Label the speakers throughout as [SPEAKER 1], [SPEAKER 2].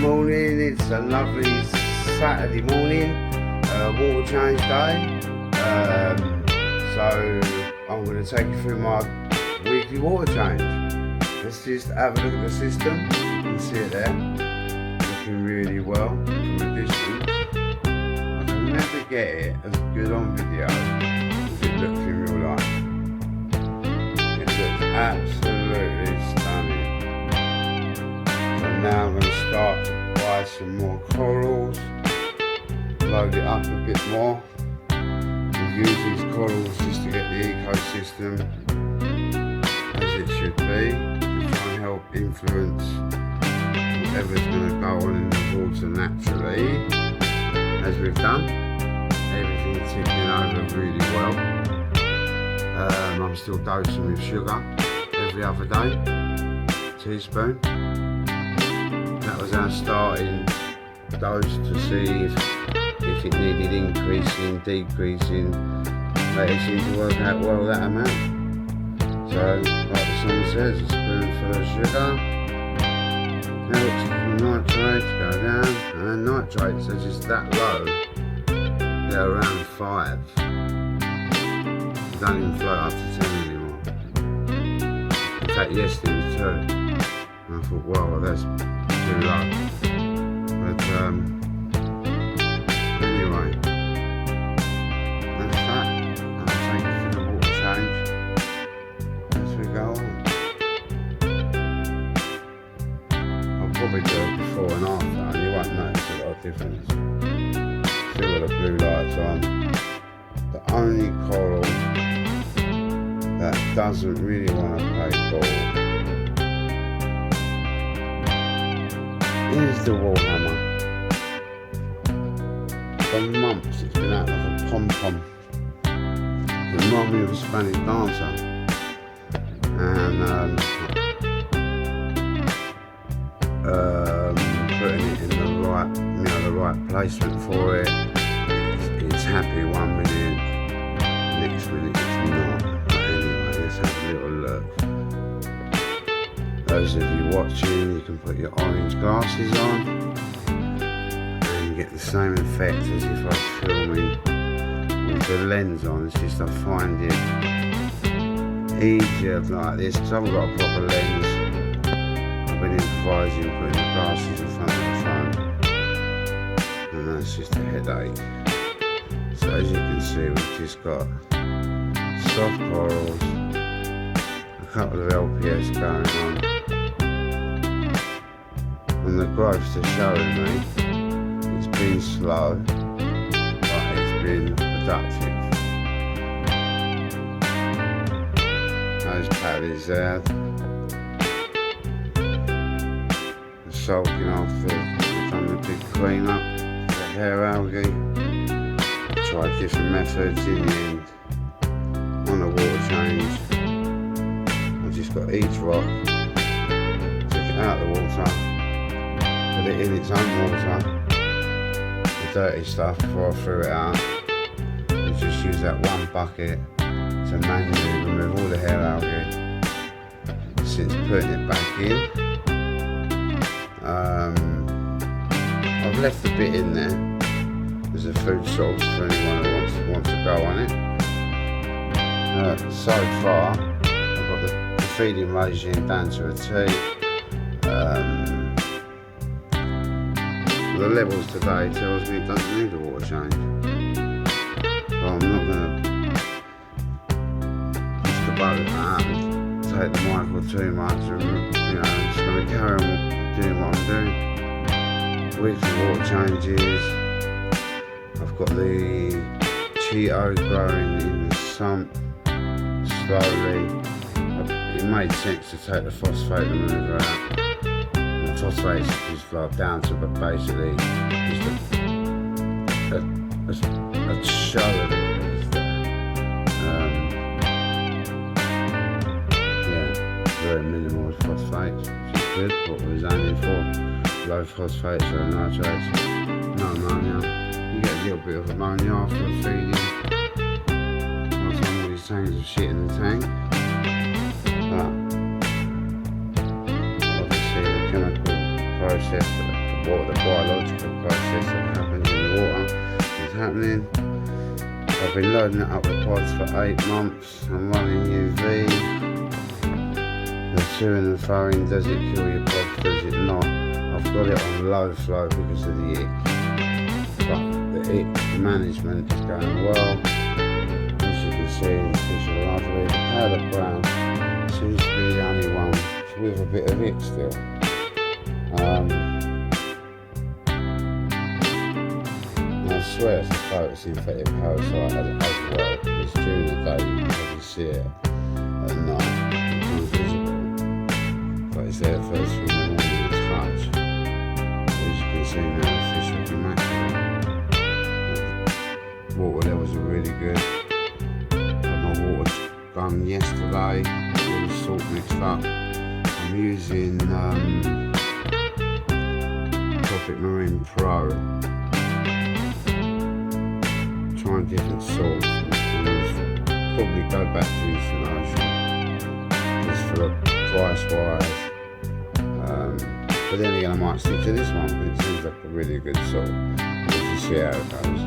[SPEAKER 1] morning, it's a lovely Saturday morning, water change day. So I'm going to take you through my weekly water change. Let's just have a look at the system. You can see it there, looking really well from a distance. I can never get it as good on video as it looks in real life. It looks absolutely stunning. So now I'm going to start to buy some more corals, load it up a bit more. We use these corals just to get the ecosystem as it should be, to try and help influence whatever's going to go on in the water naturally, as we've done. Everything's ticking over really well. I'm still dosing with sugar every other day, teaspoon. That was our starting dose to see if it needed increasing, decreasing. But it seems to work out well that amount. So, like the song says, a spoonful of sugar helps the nitrates go down, and then nitrates are just that low. They're around 5. They don't even float up to 10 anymore. In fact, yesterday was 2. And I thought, wow, that's too low. But anyway, that's that. I'll take you through the water change as we go on. I'll probably do it before and after, and you won't notice a lot of difference. Still got the blue lights on. The only coral that doesn't really want to play ball is the wallhammer. For months it's been out like a pom-pom. It reminds me of a Spanish dancer. And putting it in the right, the right placement for it. It's happy 1 minute, next minute it's not. But anyway, let's have a little look. Those of you watching, you can put your orange glasses on and get the same effect as if I was filming with the lens on. It's just I find it easier like this because I haven't got a proper lens. I've been improvising putting the glasses in front of the phone, and that's just a headache. So as you can see, we've just got soft corals, a couple of LPS going on, and the growth they're showing me, it's been slow, but it's been productive. Those paddies there, they're soaking after we've done the big clean up, the hair algae. Tried different methods. In the end, on a water change, I just got each rock, took it out of the water, put it in its own water, the dirty stuff before I threw it out, and just use that one bucket to manually remove all the hair algae. Since putting it back in, I've left a bit in there as a food source for anyone who wants to go on it. So far, I've got the feeding regime down to a T. The levels today tells me it doesn't need a water change. But I'm not going to push the boat out and take the Michael too much. And, I'm just going to carry on doing what I'm doing. Weekly water changes. I've got the Cheeto growing in the sump slowly. It made sense to take the phosphate remover out. The phosphate is just like down to, but basically just a show of it is there. Yeah, very minimal phosphates, which is good, what we was aiming for. Low phosphates, low nitrates, no ammonia. You get a little bit of ammonia after feeding. By the time all these tanks of shit in the tank. But obviously the chemical process what the biological process that happens in the water is happening. I've been loading it up with pods for 8 months. I'm running UV. The to-ing and throwing, does it kill your pods, does it not? I've got it on low flow because of the ick. But the ick management is going well. As you can see, the fish are lovely. The powder brown seems to be the only one with a bit of ick still. I swear it's a photosynthetic parasite as well, because during the day you can probably see it, at night it's invisible, but it's there first thing in the morning to touch. As you can see now, the fish look immaculate. Water levels are really good. Had my water done yesterday, all the salt mixed up. I'm using Tropic Marine Pro, trying different salts, and I'll probably go back to Instant Ocean just for price wise, but then again I might stick to this one because it seems like a really good salt. We'll just see how it goes.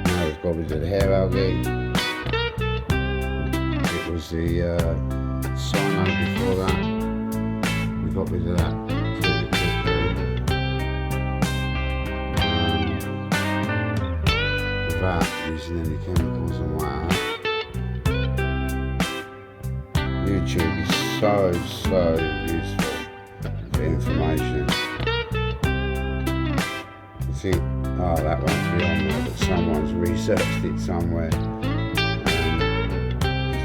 [SPEAKER 1] Now we've got rid of the hair algae. It was the cyano before that. We got rid of that pretty quickly. Without using any chemicals and whatnot. YouTube is so useful for information. You think, oh, that won't be on there, but someone's researched it somewhere. Just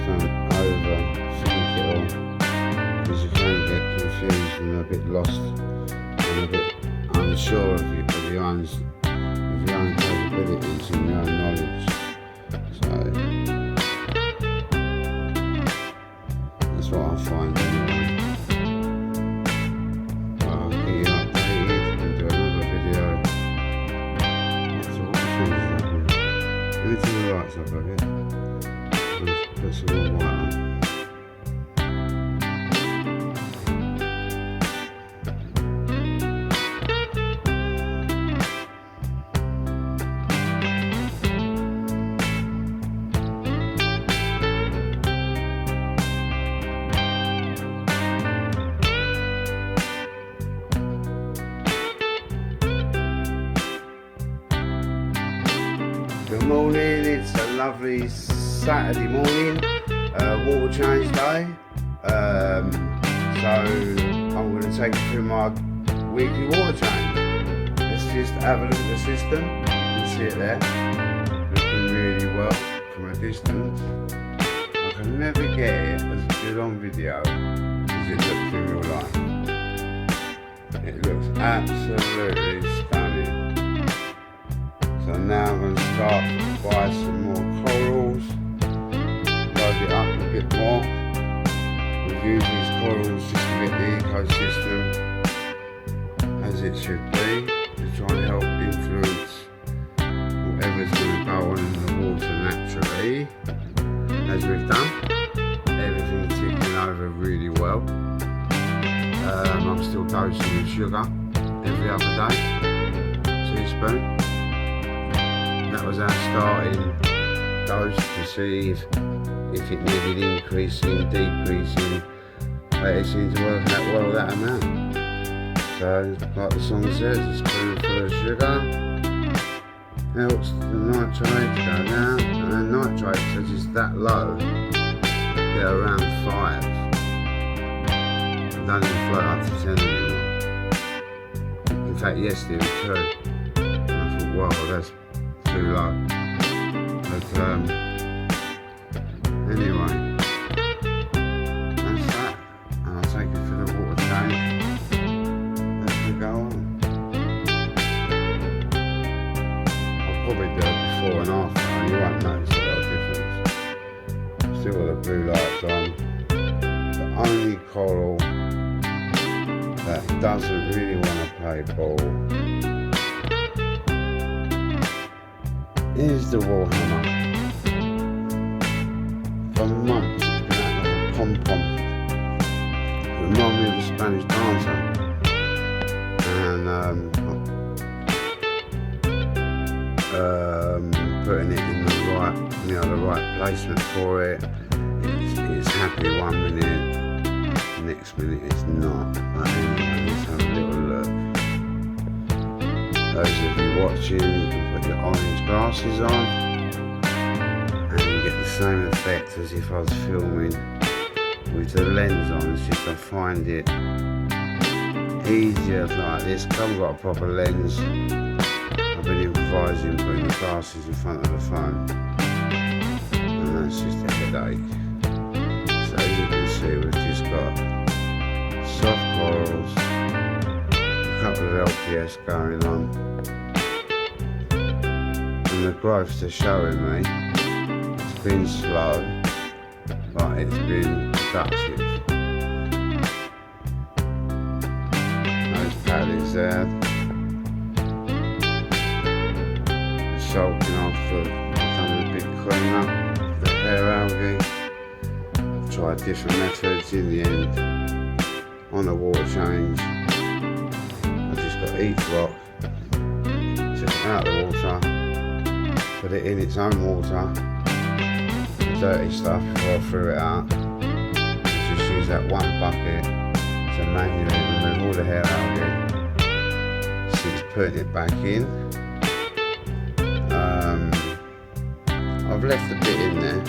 [SPEAKER 1] don't overthink it all, because you can get confused and a bit lost and a bit unsure of your own capabilities and your own knowledge. So that's what I find anyway. I'll get you updated and do another video. So what changes happen? Let me turn the lights up a bit and put some more white on. Good morning, it's a lovely Saturday morning, water change day. So I'm going to take you through my weekly water change. Let's just have a look at the system. You can see it there, looking really well from a distance. I can never get it as good on video as it looks in real life. It looks absolutely stunning. So now I'm going to start to buy some more corals, load it up a bit more. We've used these corals just to get the ecosystem as it should be, to try and help influence whatever's going to go on in the water naturally, as we've done. Everything's ticking over really well. I'm still dosing with sugar every other day, 2 teaspoons. That was our starting dose to see if it needed increasing, decreasing, but it seemed to work out well that amount. So, like the song says, a spoonful of sugar helps the nitrate go down, and nitrates are just that low, they're around 5. They don't even float up to 10 anymore. In fact, yesterday it was 2. And I thought, wow, that's too low. But anyway, that's that, and I'll take it for the water change as we go on. I'll probably do it before and after, and you won't notice a lot of difference. Still got the blue lights on. The only coral that doesn't really want to play ball is the Warhammer. For months it's been acting like a pom-pom. It reminds me of a Spanish dancer. and putting it in the right, the right placement for it. It's happy 1 minute, next minute it's not. But anyway, let's have a little look. Those of you watching, you can put your orange glasses on and you get the same effect as if I was filming with the lens on. It's just I find it easier like this. I haven't got a proper lens. I've been improvising, putting the glasses in front of the phone, and that's just a headache. So as you can see, we've just got soft corals, a couple of LPS going on, and the growth they're showing me, it's been slow, but it's been productive. Those paddies there, soaking off, becoming a bit cleaner, the hair algae. I've tried different methods. In the end, on a water change, I just got each rock, took it out of the water, put it in its own water, the dirty stuff before I threw it out. Just use that one bucket to manually remove all the hair algae. Since putting it back in, I've left a bit in there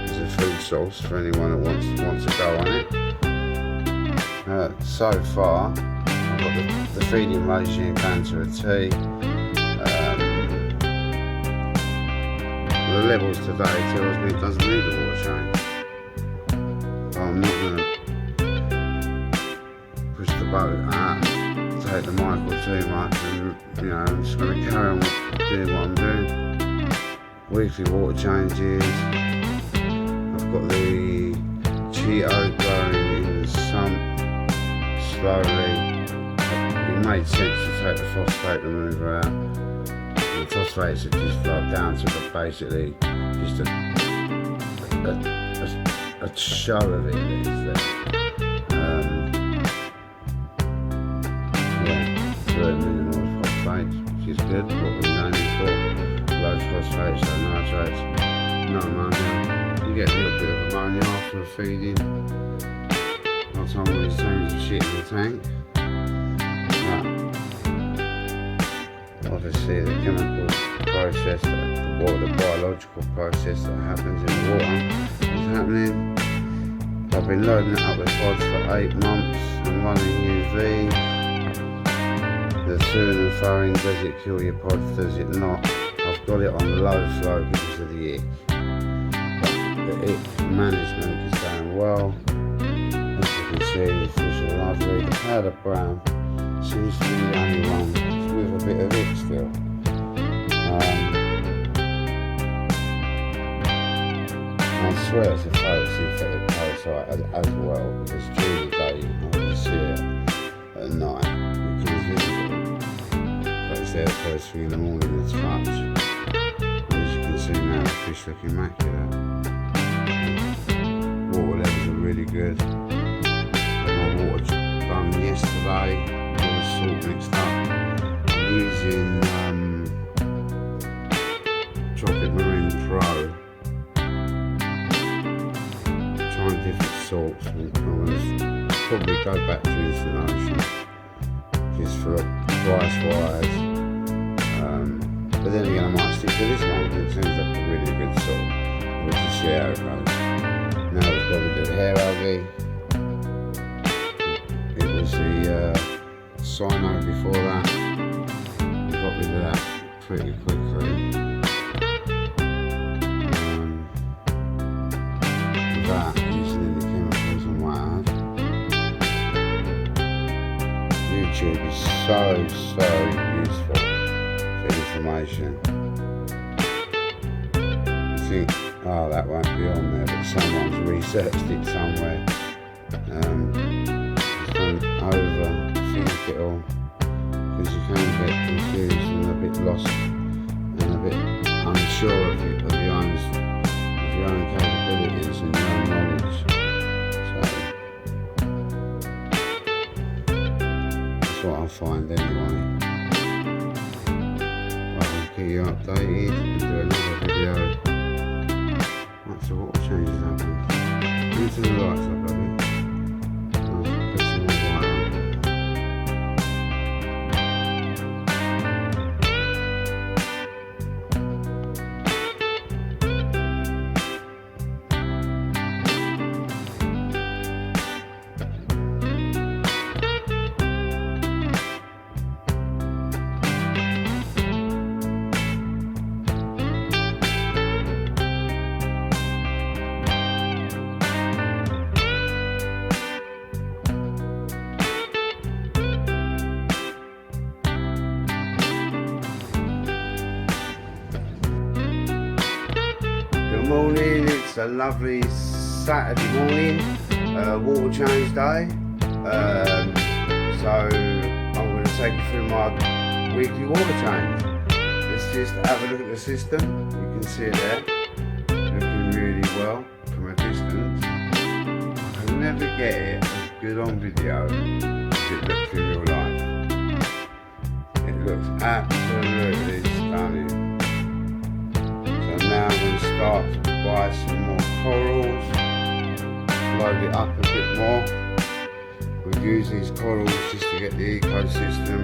[SPEAKER 1] as a food source for anyone that wants to go on it. So far, I've got the feeding regime down to a T. The levels today tells me it doesn't need a water change. But I'm not going to push the boat out, take the Michael too much, and I'm just going to carry on doing what I'm doing. Weekly water changes. I've got the Cheeto growing in the sump slowly. It made sense to take the phosphate remover out. The phosphates have just flowed down to basically just a show of it that is there. Very minimal phosphates, which is good, what we're aiming for. Low phosphates, so nitrates, no ammonia. You get a little bit of ammonia after feeding. Not time all these tanks of shit in the tank. But obviously the chemical process, the biological process that happens in the water is happening. I've been loading it up with pods for 8 months and running UV. The to and froing, does it kill your pods, does it not? I've got it on low flow because of the ick. But the ick management is going well. As you can see, the fish are lovely. The powder brown seems to be the only one with a bit of ick still. I swear it's a photosynthetic parasite as well, because during the day you can hardly see it, at night it becomes visible. But it's there the first thing in the morning to touch. As you can see now, the fish look immaculate. Water levels are really good. Had my water done yesterday, all the salt mixed up. I'm using Tropic Marine Pro. Trying different salts, and I'm going to probably go back to Instant Ocean just for price wise. But then again, I might stick to this one because it seems like a really good salt. We'll just see how it goes. Now we've got rid of the hair algae. It was the cyano before that. We got rid of that pretty quickly. That using the chemicals and what have. YouTube is so useful for information. You think, oh, that won't be on there, but someone's researched it somewhere. Just don't overthink it all, because you can get confused and a bit lost and a bit unsure of your own capabilities and your own knowledge. So that's what I find anyway. I'll keep you updated and do another video once the water changes happen. Into the lights up a bit. Put some more light on. Good morning, it's a lovely Saturday morning, water change day. So I'm going to take you through my weekly water change. Let's just have a look at the system. You can see it there, looking really well from a distance. I can never get it as good on video as it looks in real life. It looks absolutely stunning. Now I'm going to start to buy some more corals, load it up a bit more. We'll use these corals just to get the ecosystem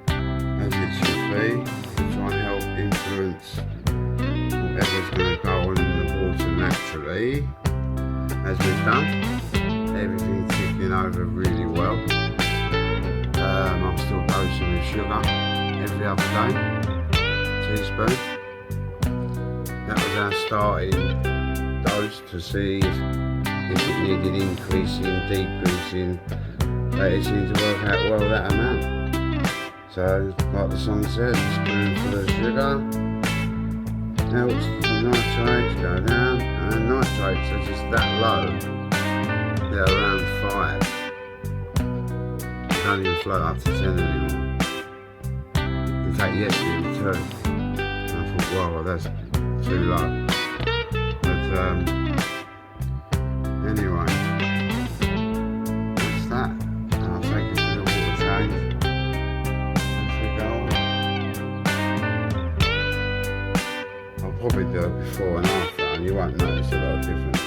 [SPEAKER 1] as it should be, to try and help influence whatever's going to go on in the water naturally. As we've done, everything's ticking over really well. I'm still dosing with sugar every other day, teaspoon. That was our starting dose to see if it needed increasing, decreasing. But it seemed to work out well that amount. So, like the song says, a spoonful of sugar helps the nitrates go down, and the nitrates are just that low. They're around 5. They don't even float up to 10 anymore. In fact, yesterday was 2. And I thought, wow, that's too low. But anyway, that's that. And I'll take it to the water change as we go on. I'll probably do it before and after, and you won't notice a lot of difference.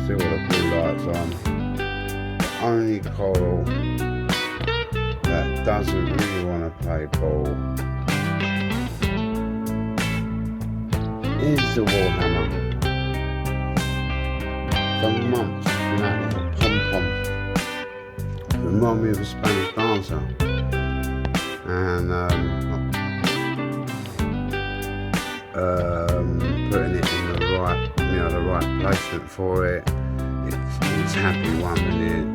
[SPEAKER 1] Still got the blue lights on. The only coral that doesn't really want to play ball is the warhammer. For months, been that little pom-pom. Remind me of a Spanish dancer. And putting it in the right, the right placement for it. It's happy 1 minute,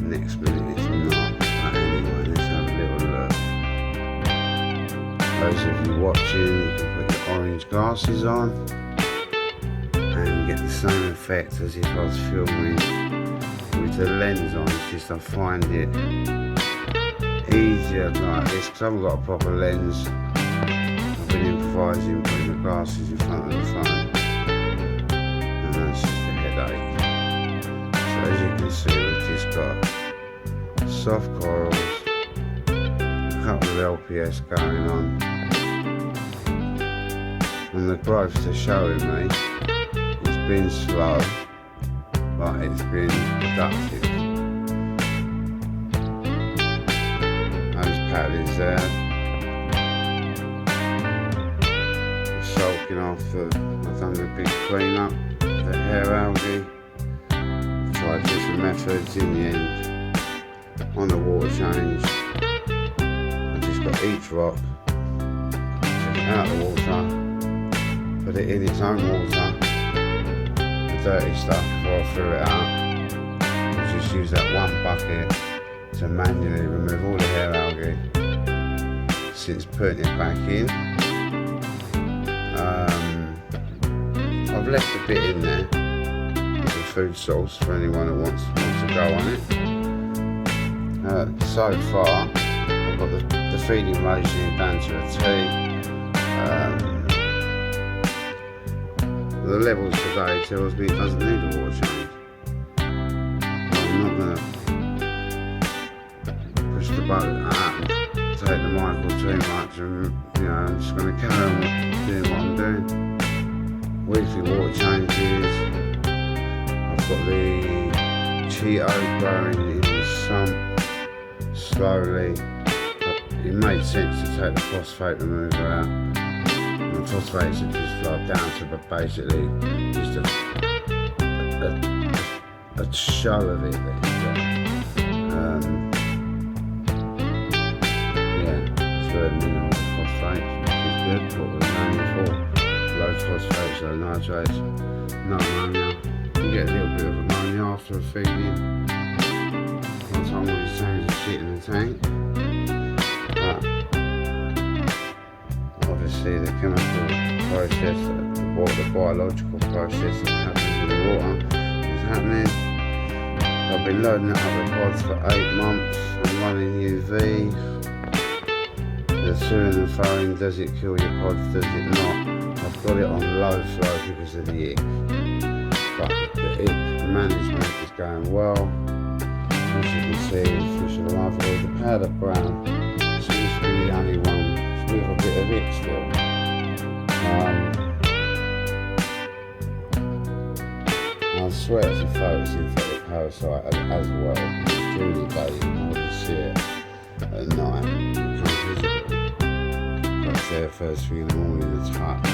[SPEAKER 1] next minute it's not. But anyway, let's have a little look. Those of you watching, you can put your orange glasses on and get the same effect as if I was filming with the lens on. It's just I find it easier like this because I haven't got a proper lens. I've been improvising, putting the glasses in front of the phone, and that's just a headache. So as you can see, we've just got soft corals, a couple of LPS going on, and the growth they're showing me, it's been slow, but it's been productive. Those paddies there, soaking off I've done the big clean up, the hair algae. I've tried different methods. In the end, on the water change, I just got each rock, took it out of the water, put it in its own water, the dirty stuff before I threw it out. I just used that one bucket to manually remove all the hair algae. Since putting it back in, I've left a bit in there as a food source for anyone who wants to go on it. So far, I've got the feeding regime down to a T. The levels today tells me it doesn't need a water change. I'm not going to spoke and take the mic or too much, and I'm just going to carry on doing what I'm doing. Weekly water changes. I've got the Cheeto growing in the sump slowly. It made sense to take the phosphate remover out. The phosphates are just like down to basically just a show of it that is there. Yeah, it's very minimal phosphates, which is good. What we're aiming for. Low phosphates, low nitrates, no ammonia. You get a little bit of ammonia after a feeding. One time all these tanks are shit in the tank. But obviously the chemical process, the biological process that happens in the water is happening. I've been loading it up with pods for 8 months. I'm running UV. The to and throwing, does it kill your pods, does it not? I've got it on low flow because of the ick. But the ick management is going well. As you can see, the fish are lovely. The powder brown seems to be the only one with a bit of it still. I swear it's a photosynthetic parasite as well. During the day you can hardly see it. At night it becomes visible. But it's there first thing in the morning, the touch.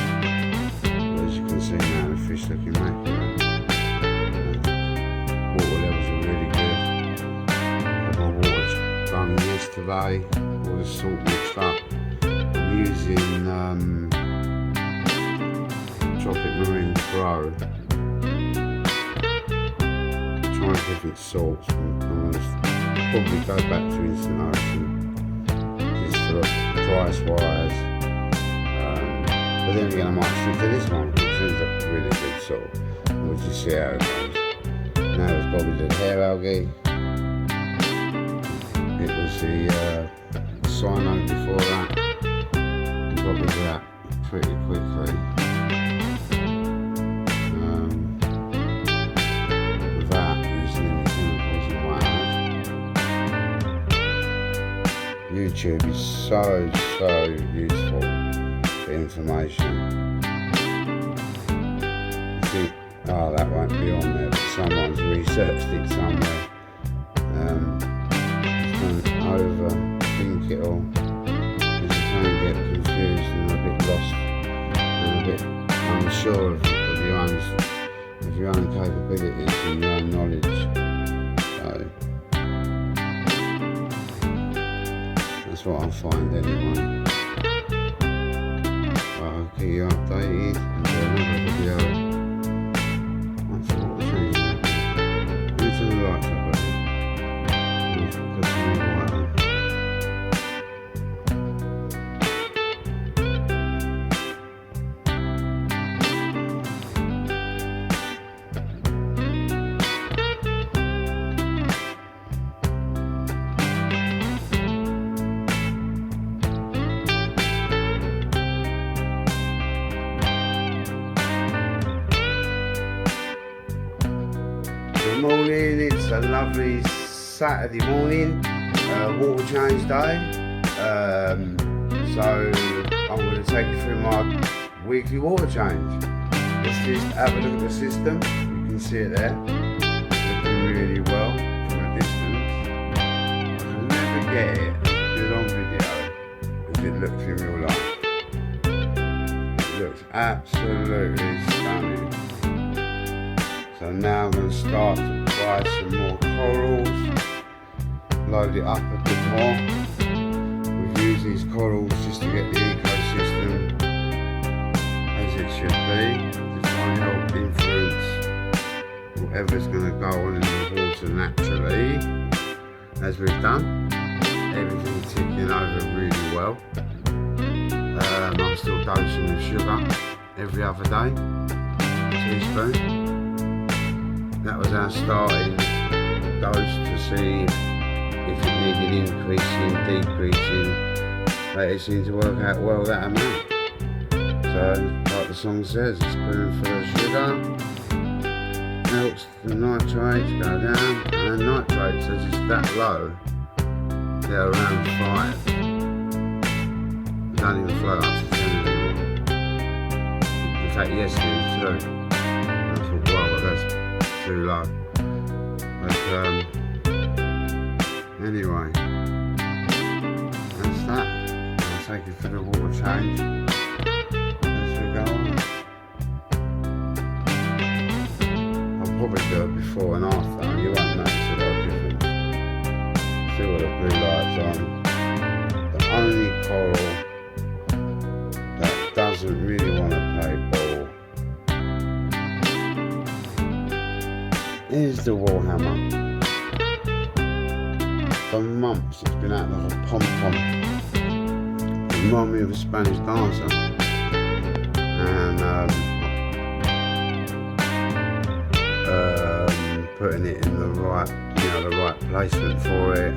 [SPEAKER 1] As you can see now, the fish look immaculate. Water levels are really good. Had my water done yesterday, all the salt mixed up. I'm using Tropic Marine Pro. Trying different salts. I'm going to probably go back to Instant Ocean just for price wise. But then again, I might stick to this one, which seems like a really good salt. We'll just see how it goes. Now we've got with the hair algae. It was the cyano before that. We got with that pretty quickly. Without using any chemicals and what. YouTube is so useful for information. You think, oh, that won't be on there, but someone's researched it somewhere. Just don't overthink it all, because you can get confused and a bit lost and a bit unsure of your own capabilities and your own knowledge. So that's what I find anyway. I'll keep you updated and do another video. Once the water changes happen. Let me turn the lights up a bit. Put some more light on. Good morning, it's a lovely Saturday morning, water change day. So I'm going to take you through my weekly water change. Let's just have a look at the system. You can see it there, looking really well from a distance. I can never get it as good on video as it looks in real life. It looks absolutely stunning. So now I'm going to start to buy some more corals, load it up a bit more. We've used these corals just to get the ecosystem as it should be, to try and help influence whatever's going to go on in the water naturally, as we've done. Everything's ticking over really well. I'm still dosing with sugar every other day, teaspoon. That was our starting dose to see if it needed increasing, decreasing. But it seemed to work out well, that amount. So, like the song says, a spoonful of sugar helps the nitrates go down, and nitrates are just that low they're around 5. They don't even float up to 10 anymore. In fact, yesterday was 2. And I thought, wow, well, that's too low. But anyway, that's that. I'll take it for the water change as we go on. I'll probably do it before and after, and you won't notice a lot of difference. See what the blue light's on. The only coral that doesn't really want to play ball is the Warhammer. For months it's been out like a pom-pom. Remind me of a Spanish dancer. And putting it in the right, the right placement for it.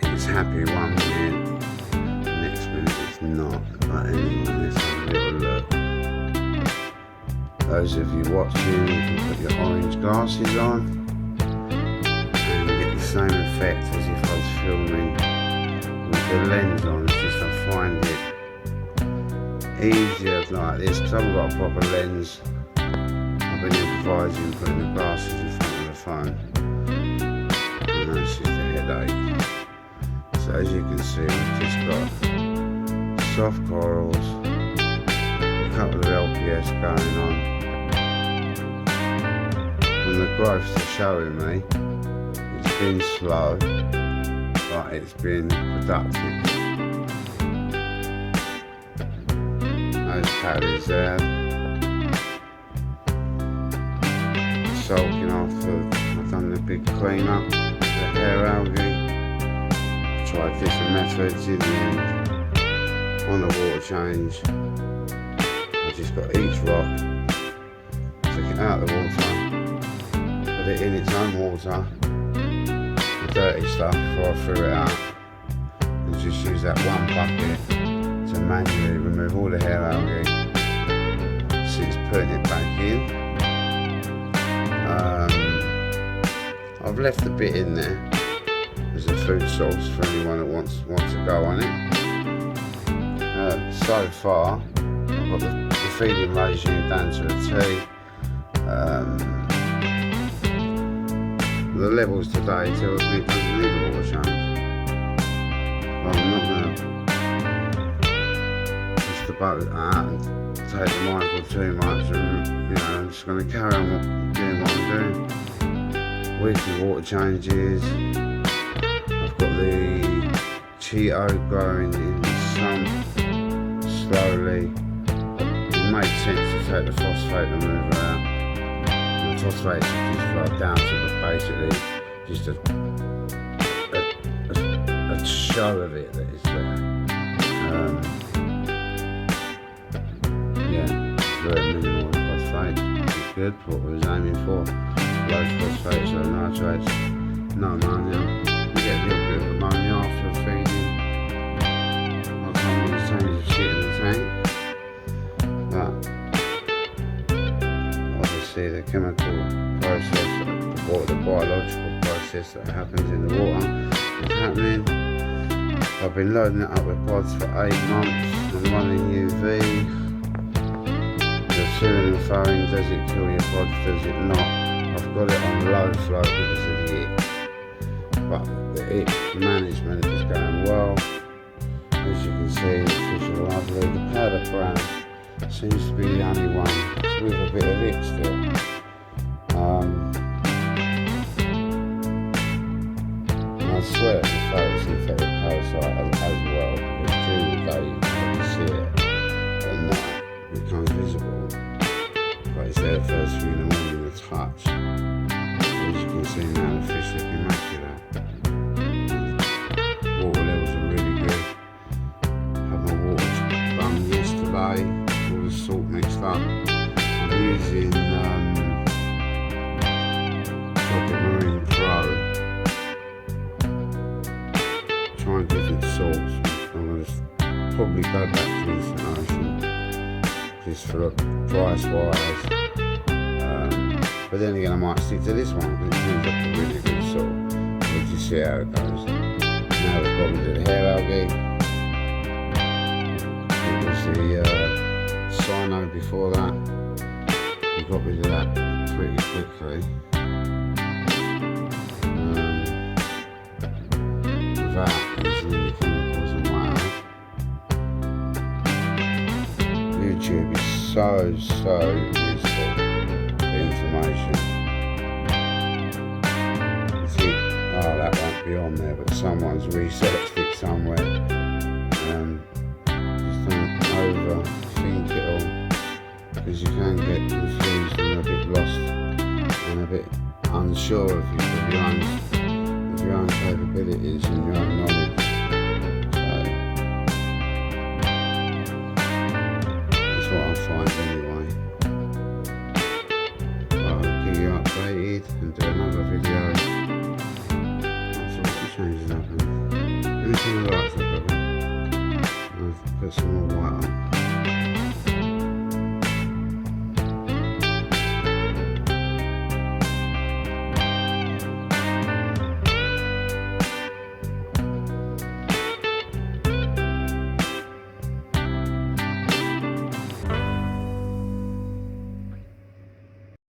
[SPEAKER 1] It's happy one minute, the next minute it's not. But anyway, let's have a little look. Those of you watching, you can put your orange glasses on and get the same effect as if I was filming with the lens on. It's just I find it easier like this because I haven't got a proper lens. I've been improvising, putting the glasses in front of the phone, and that's just a headache. So as you can see, we've just got soft corals, a couple of LPS going on, and the growths are showing me. It's been slow, but it's been productive. Those paddies there, soaking after I've done the big clean up, the hair algae. Tried different methods in the end. On the water change, I just got each rock, took it out of the water, put it in its own water, the dirty stuff before I threw it out, and just use that one bucket to manually remove all the hair algae. Since putting it back in, I've left a bit in there as a food source for anyone that wants to go on it. So far, I've got the feeding regime down to a T. The levels today tells me it doesn't need a water change. But I'm not going to push the boat out and take the Michael too much, and I'm just going to carry on doing what I'm doing. Weekly water changes. I've got the Cheeto growing in the sun slowly. It made sense to take the phosphate remover out. The phosphate is just like down to basically just a show of it that it's there. Yeah, it's very minimal phosphate, which is good for what we was aiming for. Low phosphate, so nitrates, no ammonia. You get a little bit of ammonia after feeding. Not coming with the change of shit in the tank. But obviously the chemical process, the biological process that happens in the water is happening. I've been loading it up with pods for 8 months. I'm running UV. The toing and throwing, does it kill your pods, does it not? I've got it on low flow because of the ick. But the ick management is going well. As you can see, the fish are lovely. The powder brown seems to be the only one with a bit of ick still. And I swear it's a photosynthetic parasite as well, because during the day you can see it, at night it becomes visible. But it's there first thing in the morning to touch. As you can see now, the fish look immaculate. Water levels are really good. Had my water done yesterday, all the salt mixed up. I'm using Tropic Marine Pro. Trying different salts. I'm going to probably go back to Instant Ocean just for price wise. But then again, I might stick to this one because it seems like a really good salt. We'll just see how it goes. Now Now we've got rid of the hair algae. It was the cyano before that. We got rid of that pretty quickly. Without using any chemicals and whatnot. YouTube is so useful for information. You think, oh, that won't be on there, but someone's researched it somewhere. Just don't overthink it all, because you can get confused and a bit lost and a bit unsure of your own capabilities and your own knowledge. So that's what I find anyway. I'll keep you updated and do another video. I thought the changes happening. Anything I like, I'll put some more white on.